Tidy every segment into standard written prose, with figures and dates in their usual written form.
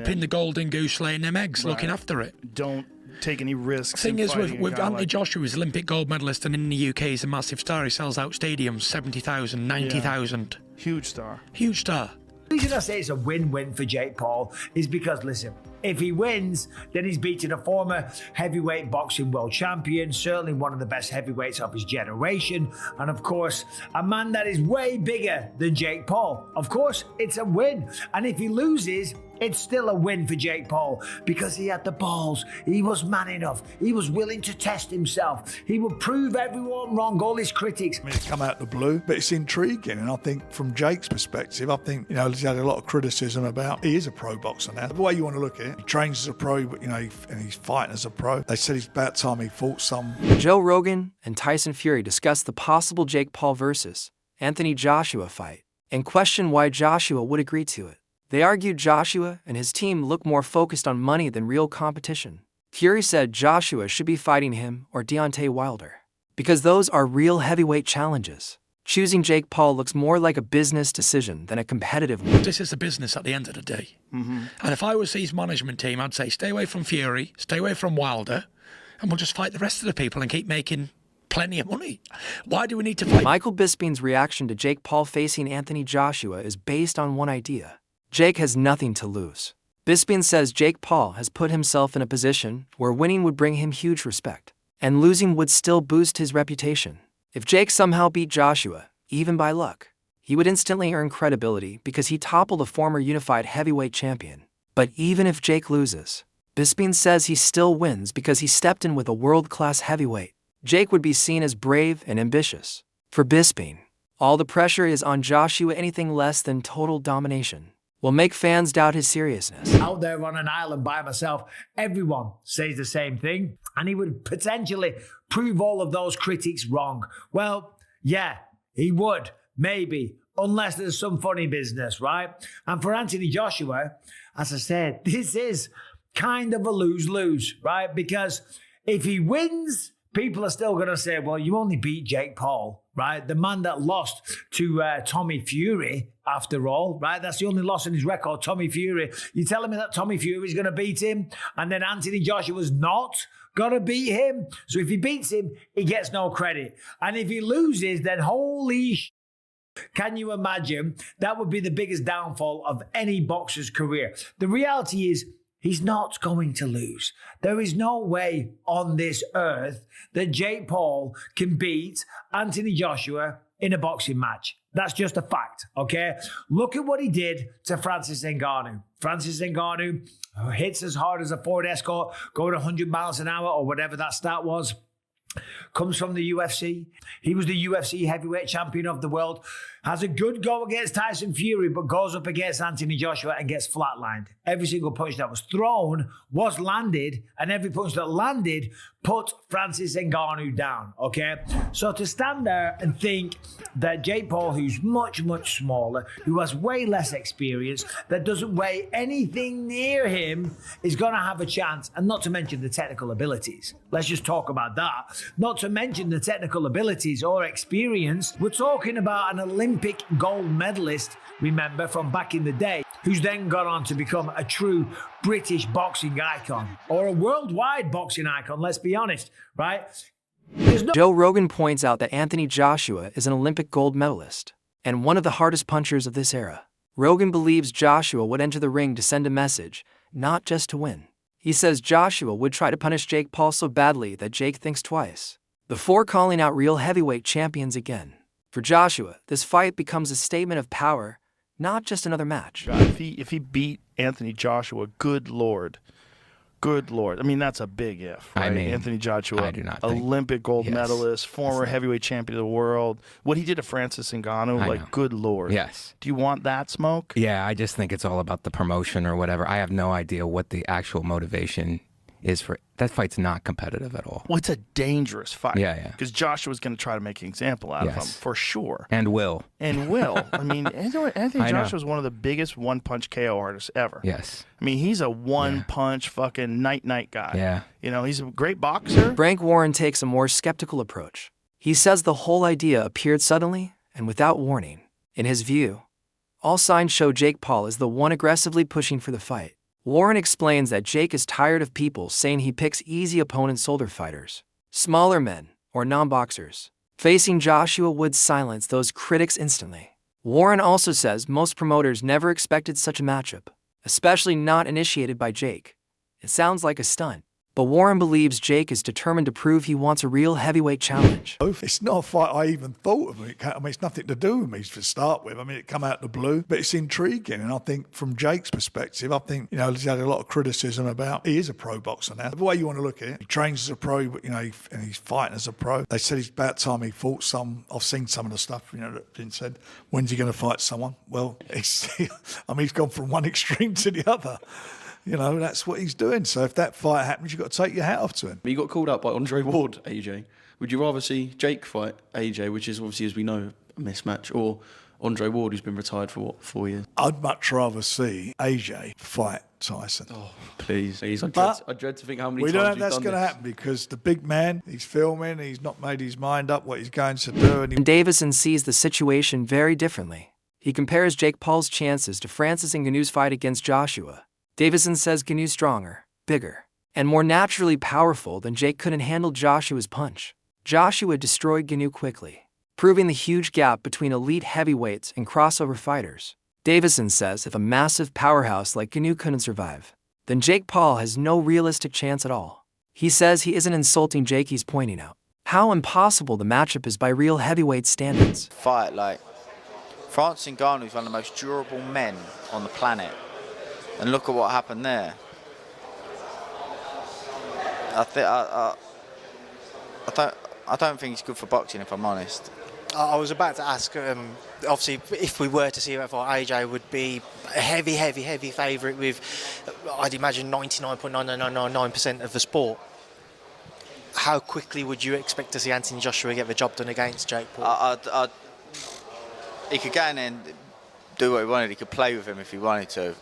keeping the golden goose laying them eggs, looking after it. Don't take any risks. Thing is, with Anthony Joshua, he's Olympic gold medalist, and in the UK he's a massive star. He sells out stadiums, 70,000, 90,000. Yeah. Huge star. Huge star. The reason I say it's a win-win for Jake Paul is because, listen, if he wins, then he's beating a former heavyweight boxing world champion, certainly one of the best heavyweights of his generation, and of course, a man that is way bigger than Jake Paul. Of course, it's a win. And if he loses, it's still a win for Jake Paul because he had the balls. He was man enough. He was willing to test himself. He would prove everyone wrong, all his critics. I mean, it's come out of the blue, but it's intriguing. And I think from Jake's perspective, I think, he's had a lot of criticism about he is a pro boxer now. The way you want to look at it, he trains as a pro, but, and he's fighting as a pro. They said it's about time he fought some. Joe Rogan and Tyson Fury discussed the possible Jake Paul versus Anthony Joshua fight and questioned why Joshua would agree to it. They argued Joshua and his team look more focused on money than real competition. Fury said Joshua should be fighting him or Deontay Wilder, because those are real heavyweight challenges. Choosing Jake Paul looks more like a business decision than a competitive one. This is a business at the end of the day. And if I was his management team, I'd say stay away from Fury, stay away from Wilder, and we'll just fight the rest of the people and keep making plenty of money. Why do we need to fight? Michael Bisping's reaction to Jake Paul facing Anthony Joshua is based on one idea. Jake has nothing to lose. Bisping says Jake Paul has put himself in a position where winning would bring him huge respect, and losing would still boost his reputation. If Jake somehow beat Joshua, even by luck, he would instantly earn credibility because he toppled a former unified heavyweight champion. But even if Jake loses, Bisping says he still wins because he stepped in with a world-class heavyweight. Jake would be seen as brave and ambitious. For Bisping, all the pressure is on Joshua. Anything less than total domination will make fans doubt his seriousness. Out there on an island by myself, everyone says the same thing, and he would potentially prove all of those critics wrong. Well, yeah, he would, maybe, unless there's some funny business, right? And for Anthony Joshua, as I said, this is kind of a lose-lose, right? Because if he wins, people are still going to say, well, you only beat Jake Paul, right? The man that lost to Tommy Fury, after all, right? That's the only loss in his record, Tommy Fury. You're telling me that Tommy Fury is going to beat him and then Anthony Joshua's not going to beat him? So if he beats him, he gets no credit. And if he loses, then holy can you imagine? That would be the biggest downfall of any boxer's career. The reality is, he's not going to lose. There is no way on this earth that Jake Paul can beat Anthony Joshua in a boxing match. That's just a fact, okay? Look at what he did to Francis Ngannou. Francis Ngannou hits as hard as a Ford Escort, going 100 miles an hour or whatever that stat was. Comes from the UFC. He was the UFC heavyweight champion of the world. Has a good go against Tyson Fury, but goes up against Anthony Joshua and gets flatlined. Every single punch that was thrown was landed, and every punch that landed put Francis Ngannou down, okay? So to stand there and think that Jake Paul, who's much, much smaller, who has way less experience, that doesn't weigh anything near him, is going to have a chance, and not to mention the technical abilities. Let's just talk about that. Not to mention the technical abilities or experience. We're talking about an Olympic gold medalist, remember, from back in the day, who's then gone on to become a true British boxing icon, or a worldwide boxing icon, let's be honest, right? Joe Rogan points out that Anthony Joshua is an Olympic gold medalist and one of the hardest punchers of this era. Rogan believes Joshua would enter the ring to send a message, not just to win. He says Joshua would try to punish Jake Paul so badly that Jake thinks twice before calling out real heavyweight champions again. For Joshua, this fight becomes a statement of power, not just another match. God, if he beat Anthony Joshua, good Lord. Good Lord. I mean, that's a big if, right? I mean, Anthony Joshua, I do not think, Olympic gold medalist, former heavyweight champion of the world. What he did to Francis Ngannou, like, good Lord. Yes. Do you want that smoke? Yeah, I just think it's all about the promotion or whatever. I have no idea what the actual motivation is for that. Fight's not competitive at all. Well, it's a dangerous fight. Yeah. Because Joshua's going to try to make an example out of him, for sure. And will. I mean, Anthony Joshua is one of the biggest one-punch KO artists ever. Yes. I mean, he's a one-punch fucking night-night guy. Yeah. You know, he's a great boxer. Frank Warren takes a more skeptical approach. He says the whole idea appeared suddenly and without warning. In his view, all signs show Jake Paul is the one aggressively pushing for the fight. Warren explains that Jake is tired of people saying he picks easy opponents older fighters, smaller men, or non-boxers. Facing Joshua would silence those critics instantly. Warren also says most promoters never expected such a matchup, especially not initiated by Jake. It sounds like a stunt, but Warren believes Jake is determined to prove he wants a real heavyweight challenge. It's not a fight I even thought of. It's nothing to do with me to start with. It come out of the blue, but it's intriguing. And I think from Jake's perspective, he's had a lot of criticism about, he is a pro boxer now. The way you want to look at it, he trains as a pro, but, and he's fighting as a pro. They said it's about time he fought some. I've seen some of the stuff, that's been said. When's he going to fight someone? Well, he's gone from one extreme to the other. That's what he's doing. So if that fight happens, you've got to take your hat off to him. He got called out by Andre Ward, AJ. Would you rather see Jake fight AJ, which is obviously, as we know, a mismatch, or Andre Ward, who's been retired for, 4 years? I'd much rather see AJ fight Tyson. Oh, please. I dread to think how many we times don't know if that's going to happen because the big man, he's filming, he's not made his mind up what he's going to do. And Davison sees the situation very differently. He compares Jake Paul's chances to Francis Ngannou's fight against Joshua. Davison says Ngannou's stronger, bigger, and more naturally powerful than Jake couldn't handle Joshua's punch. Joshua destroyed Ngannou quickly, proving the huge gap between elite heavyweights and crossover fighters. Davison says if a massive powerhouse like Ngannou couldn't survive, then Jake Paul has no realistic chance at all. He says he isn't insulting Jake, he's pointing out how impossible the matchup is by real heavyweight standards. Fight like Francis Ngannou is one of the most durable men on the planet. And look at what happened there. I don't think he's good for boxing, if I'm honest. I was about to ask, obviously, if we were to see that fight, AJ would be a heavy favourite with, I'd imagine, 99.9999% of the sport. How quickly would you expect to see Anthony Joshua get the job done against Jake Paul? He could go in there and do what he wanted. He could play with him if he wanted to.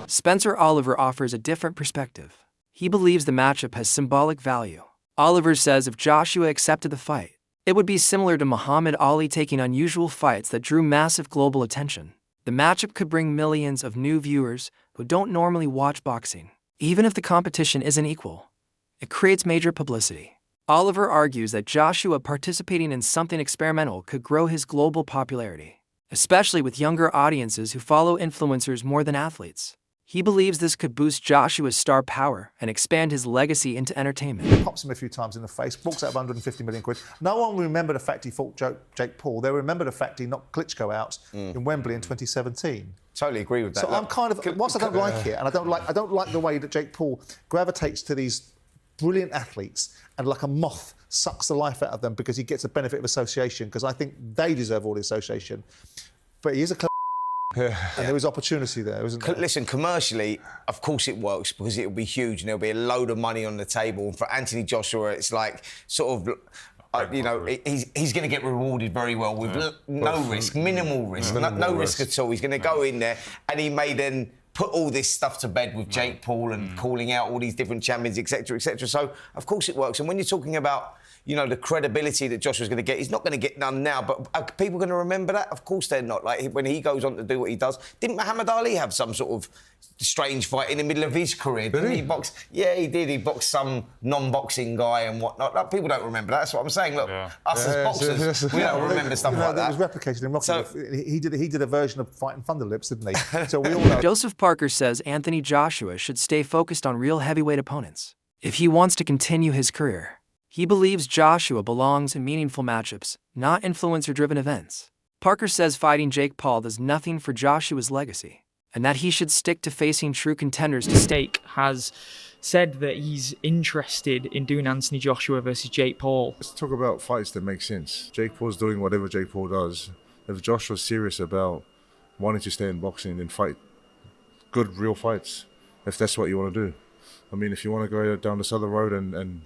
Spencer Oliver offers a different perspective. He believes the matchup has symbolic value. Oliver says if Joshua accepted the fight, it would be similar to Muhammad Ali taking unusual fights that drew massive global attention. The matchup could bring millions of new viewers who don't normally watch boxing. Even if the competition isn't equal, it creates major publicity. Oliver argues that Joshua participating in something experimental could grow his global popularity, especially with younger audiences who follow influencers more than athletes. He believes this could boost Joshua's star power and expand his legacy into entertainment. Pops him a few times in the face, walks out of 150 million quid. No one will remember the fact he fought Jake Paul. They'll remember the fact he knocked Klitschko out in Wembley in 2017. Totally agree with that. So I'm kind of, whilst I don't like it, and I don't like the way that Jake Paul gravitates to these brilliant athletes and like a moth sucks the life out of them because he gets a benefit of association, because I think they deserve all the association. But he is a and there was opportunity there, wasn't there? Listen, commercially, of course it works because it'll be huge and there'll be a load of money on the table. And for Anthony Joshua, it's like sort of, he's going to get rewarded very well with no risk, minimal risk, no risk at all. He's going to go in there and he may then put all this stuff to bed with Jake Paul and calling out all these different champions, etc., etc. So, of course it works. And when you're talking about, the credibility that Joshua's going to get, he's not going to get none now, but are people going to remember that? Of course they're not. Like, when he goes on to do what he does, didn't Muhammad Ali have some sort of strange fight in the middle of his career? Didn't he box? Yeah, he did. He boxed some non-boxing guy and whatnot. Like, people don't remember that. That's what I'm saying. Look, us as boxers, we don't remember stuff like that. It was replicated in Rocky. So, he did a version of fighting Thunderlips, didn't he? So we all know. Joseph Parker says Anthony Joshua should stay focused on real heavyweight opponents if he wants to continue his career. He believes Joshua belongs in meaningful matchups, not influencer-driven events. Parker says fighting Jake Paul does nothing for Joshua's legacy, and that he should stick to facing true contenders. Stake has said that he's interested in doing Anthony Joshua versus Jake Paul. Let's talk about fights that make sense. Jake Paul's doing whatever Jake Paul does. If Joshua's serious about wanting to stay in boxing, then fight good, real fights, if that's what you want to do. I mean, if you want to go down this other road and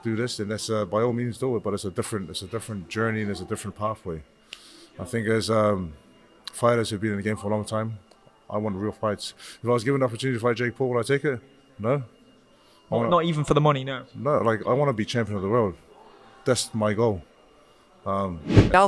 do this, then that's by all means do it. But it's a different journey and it's a different pathway. I think as fighters who've been in the game for a long time, I want real fights. If I was given the opportunity to fight Jake Paul, would I take it? No. Not even for the money, no. No, I want to be champion of the world. That's my goal. Al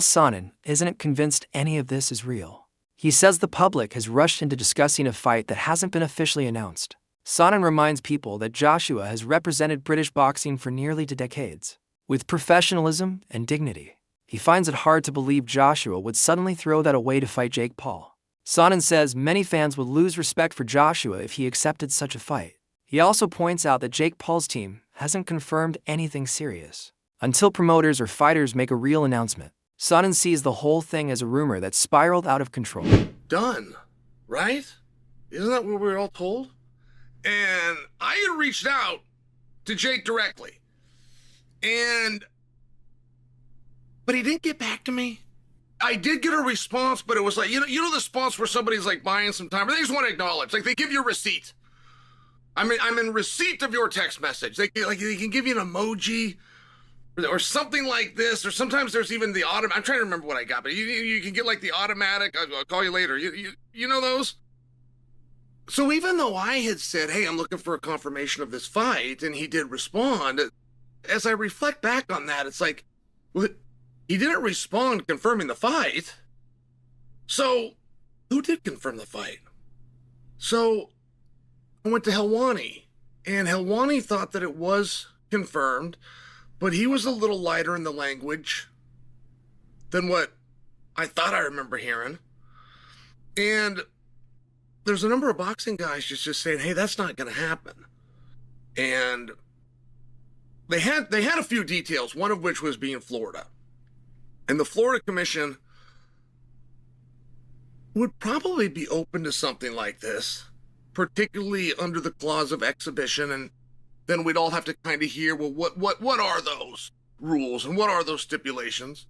Sonnen isn't convinced any of this is real. He says the public has rushed into discussing a fight that hasn't been officially announced. Sonnen reminds people that Joshua has represented British boxing for nearly 2 decades, with professionalism and dignity. He finds it hard to believe Joshua would suddenly throw that away to fight Jake Paul. Sonnen says many fans would lose respect for Joshua if he accepted such a fight. He also points out that Jake Paul's team hasn't confirmed anything serious. Until promoters or fighters make a real announcement, Sonnen sees the whole thing as a rumor that spiraled out of control. Done, right? Isn't that what we were all told? And I had reached out to Jake directly. But he didn't get back to me. I did get a response, but it was like, you know the response where somebody's like buying some time, or they just want to acknowledge, like they give you a receipt. I'm in receipt of your text message. They can give you an emoji or something like this, or sometimes there's even the automatic. I'm trying to remember what I got, but you can get like the automatic, I'll call you later. You know those? So even though I had said, hey, I'm looking for a confirmation of this fight, and he did respond, as I reflect back on that, it's like, well, he didn't respond confirming the fight. So who did confirm the fight? So I went to Helwani, and Helwani thought that it was confirmed, but he was a little lighter in the language than what I thought I remember hearing. And there's a number of boxing guys just saying, hey, that's not going to happen. And they had a few details, one of which was being Florida. And the Florida Commission would probably be open to something like this, particularly under the clause of exhibition. And then we'd all have to kind of hear, well, what are those rules and what are those stipulations?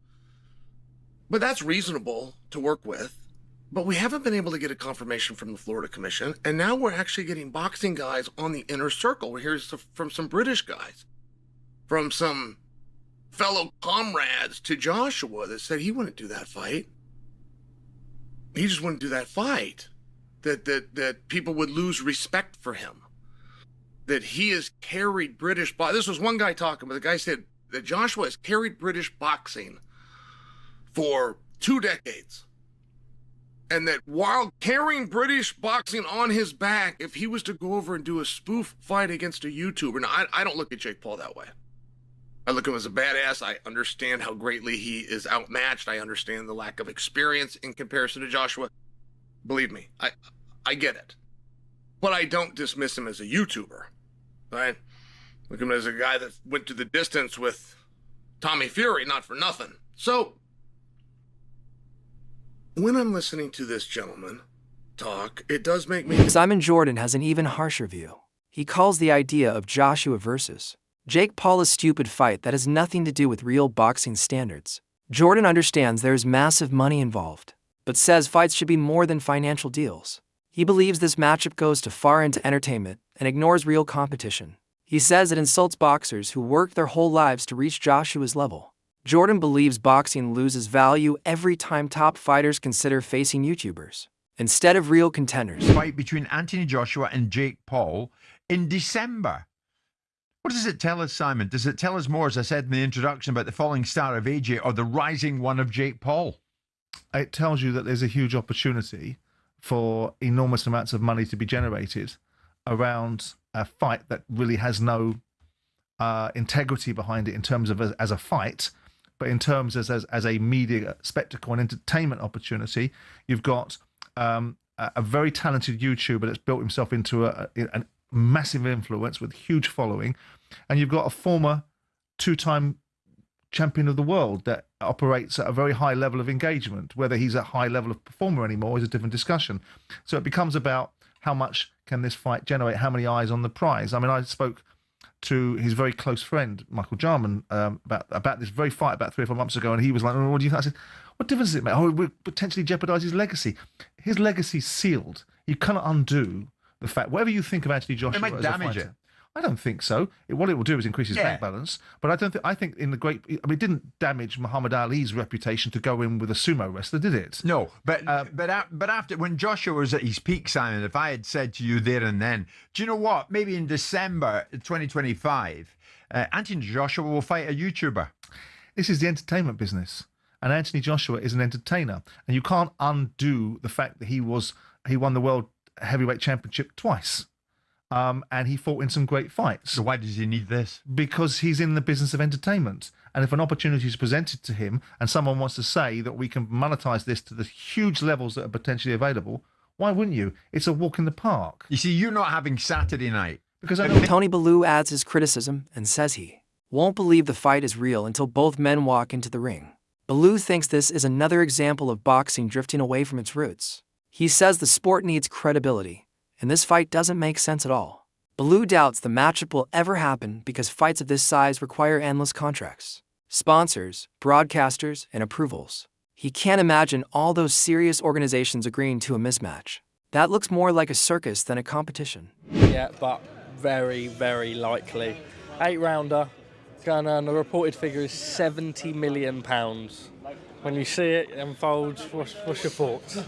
But that's reasonable to work with. But we haven't been able to get a confirmation from the Florida Commission. And now we're actually getting boxing guys on the inner circle. We're hearing from some British guys, from some fellow comrades to Joshua that said he wouldn't do that fight. He just wouldn't do that fight. That people would lose respect for him. That he has carried British boxing. This was one guy talking, but the guy said that Joshua has carried British boxing for 2 decades. And that while carrying British boxing on his back, if he was to go over and do a spoof fight against a YouTuber, now I don't look at Jake Paul that way. I look at him as a badass. I understand how greatly he is outmatched. I understand the lack of experience in comparison to Joshua. Believe me, I get it. But I don't dismiss him as a YouTuber, right? Look at him as a guy that went to the distance with Tommy Fury, not for nothing. So when I'm listening to this gentleman talk, it does make me... Simon Jordan has an even harsher view. He calls the idea of Joshua versus Jake Paul a stupid fight that has nothing to do with real boxing standards. Jordan understands there is massive money involved, but says fights should be more than financial deals. He believes this matchup goes too far into entertainment and ignores real competition. He says it insults boxers who worked their whole lives to reach Joshua's level. Jordan believes boxing loses value every time top fighters consider facing YouTubers instead of real contenders. Fight between Anthony Joshua and Jake Paul in December. What does it tell us, Simon? Does it tell us more, as I said in the introduction, about the falling star of AJ or the rising one of Jake Paul? It tells you that there's a huge opportunity for enormous amounts of money to be generated around a fight that really has no integrity behind it in terms of as a fight, but in terms as a media spectacle and entertainment opportunity. You've got a very talented YouTuber that's built himself into a massive influence with huge following, and you've got a former 2-time champion of the world that operates at a very high level of engagement. Whether he's a high level of performer anymore is a different discussion. So it becomes about how much can this fight generate, how many eyes on the prize. I mean, I spoke to his very close friend Michael Jarman about this very fight about 3 or 4 months ago, and he was like, "Oh, what do you think?" I said, "What difference does it make? Oh, it would potentially jeopardize his legacy. His legacy's sealed. You cannot undo the fact, whatever you think of Anthony Joshua, It might as damage a fighter, it. I don't think so. What it will do is increase his Yeah. bank balance. But I think in the great, I mean, it didn't damage Muhammad Ali's reputation to go in with a sumo wrestler, did it? No, but after, when Joshua was at his peak, Simon, if I had said to you there and then, do you know what? Maybe in December 2025, Anthony Joshua will fight a YouTuber. This is the entertainment business. And Anthony Joshua is an entertainer. And you can't undo the fact that he won the World Heavyweight Championship twice. And he fought in some great fights. So why does he need this? Because he's in the business of entertainment. And if an opportunity is presented to him and someone wants to say that we can monetize this to the huge levels that are potentially available, why wouldn't you? It's a walk in the park. You see, you're not having Saturday night. Because I know Tony Bellew adds his criticism and says he won't believe the fight is real until both men walk into the ring. Bellew thinks this is another example of boxing drifting away from its roots. He says the sport needs credibility, and this fight doesn't make sense at all. Bellew doubts the matchup will ever happen because fights of this size require endless contracts, sponsors, broadcasters, and approvals. He can't imagine all those serious organizations agreeing to a mismatch. That looks more like a circus than a competition. Yeah, but very, very likely. 8-rounder, the reported figure is £70 million. When you see it unfold, what's your thoughts?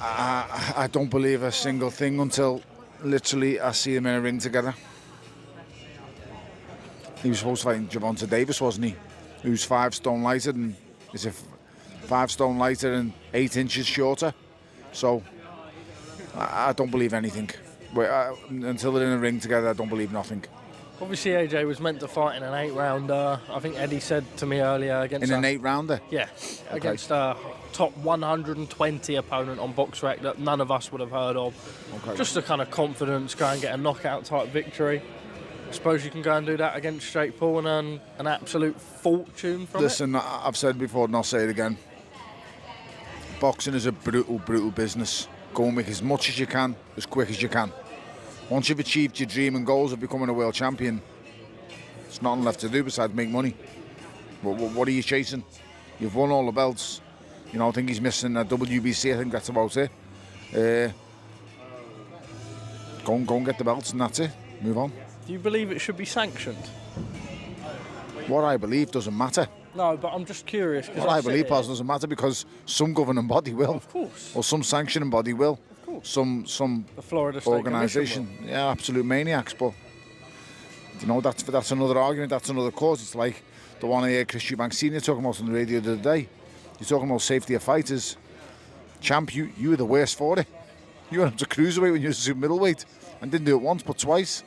I don't believe a single thing until literally I see them in a ring together. He was supposed to fight Gervonta Davis, wasn't he? Who's 5 stone lighter and is 5 stone lighter and 8 inches shorter. So I don't believe anything. Until they're in a ring together, I don't believe nothing. Obviously, AJ was meant to fight in an 8-rounder. I think Eddie said to me earlier against an 8-rounder. Yeah, okay. Against a top 120 opponent on BoxRec that none of us would have heard of. Okay. Just a kind of confidence, go and get a knockout type victory. I suppose you can go and do that against Jake Paul and earn an absolute fortune from Listen, I've said before and I'll say it again. Boxing is a brutal, brutal business. Go and make as much as you can, as quick as you can. Once you've achieved your dream and goals of becoming a world champion, there's nothing left to do besides make money. What are you chasing? You've won all the belts. You know, I think he's missing a WBC. I think that's about it. Go and get the belts and that's it. Move on. Do you believe it should be sanctioned? What I believe doesn't matter. No, but I'm just curious. What I believe doesn't matter because some governing body will. Of course. Or some sanctioning body will. Of course. Some the Florida State organisation. Yeah, absolute maniacs. But you know, that's another argument. That's another cause. It's like the one I heard Chris Eubank Sr. talking about on the radio the other day. You're talking about safety of fighters. Champ, you were the worst for it. You went up to cruiserweight when you were super middleweight and didn't do it once but twice.